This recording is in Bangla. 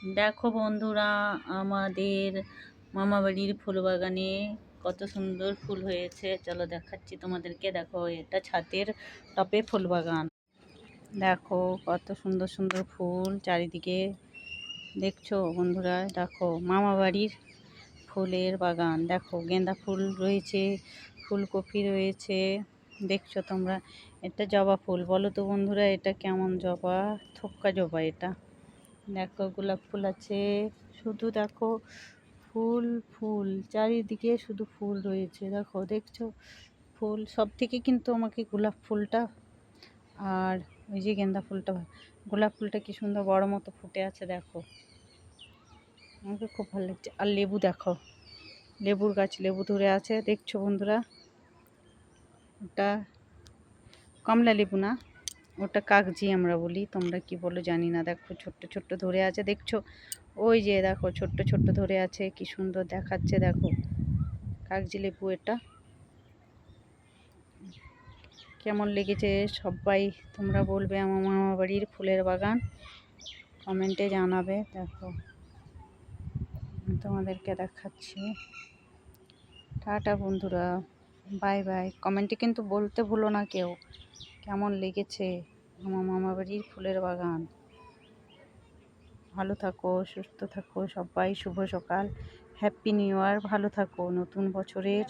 দেখো বন্ধুরা, আমাদের মামাবাড়ির ফুল বাগানে কত সুন্দর ফুল হয়েছে। চলো দেখাচ্ছি তোমাদেরকে। দেখো, এটা ছাদের টপে ফুল বাগান। দেখো কত সুন্দর সুন্দর ফুল চারিদিকে। দেখছো বন্ধুরা, দেখো মামাবাড়ির ফুলের বাগান। দেখো গেঁদা ফুল রয়েছে, ফুলকপি রয়েছে। দেখছো তোমরা, এটা জবা ফুল। বলো তো বন্ধুরা, এটা কেমন জবা? থোক্কা জবা এটা। দেখো গোলাপ ফুল আছে, শুধু দেখো ফুল ফুল, চারিদিকে শুধু ফুল রয়েছে। দেখো, দেখছো ফুল সব থেকে কিন্তু আমাকে গোলাপ ফুলটা আর ওই যে গেঁদা ফুলটা গোলাপ ফুলটা কি সুন্দর বড় মতো ফুটে আছে। দেখো, আমাকে খুব ভালো লাগছে। আর লেবু দেখো, লেবুর গাছ, লেবু ধরে আছে। দেখছো বন্ধুরা, ওটা কমলা লেবু না, ওটা কাগজি আমরা বলি, তোমরা কি বলো জানি না। দেখো ছোট্ট ছোট্ট ধরে আছে, দেখছো? ওই যে দেখো ছোট্ট ছোট্ট ধরে আছে, কি সুন্দর দেখাচ্ছে। দেখো কাগজি লেবু এটা। কেমন লেগেছে সবাই তোমরা বলবে। আমার মামা বাড়ির ফুলের বাগান কমেন্টে জানাবে। দেখো আমি তোমাদেরকে দেখাচ্ছি। টাটা বন্ধুরা, বাই বাই। কমেন্টে কিন্তু বলতে ভুলো না কেউ কেমন লেগেছে আমার মামা বাড়ির ফুলের বাগান। ভালো থাকো, সুস্থ থাকো সবাই। শুভ সকাল, হ্যাপি নিউ ইয়ার। ভালো থাকো নতুন বছরের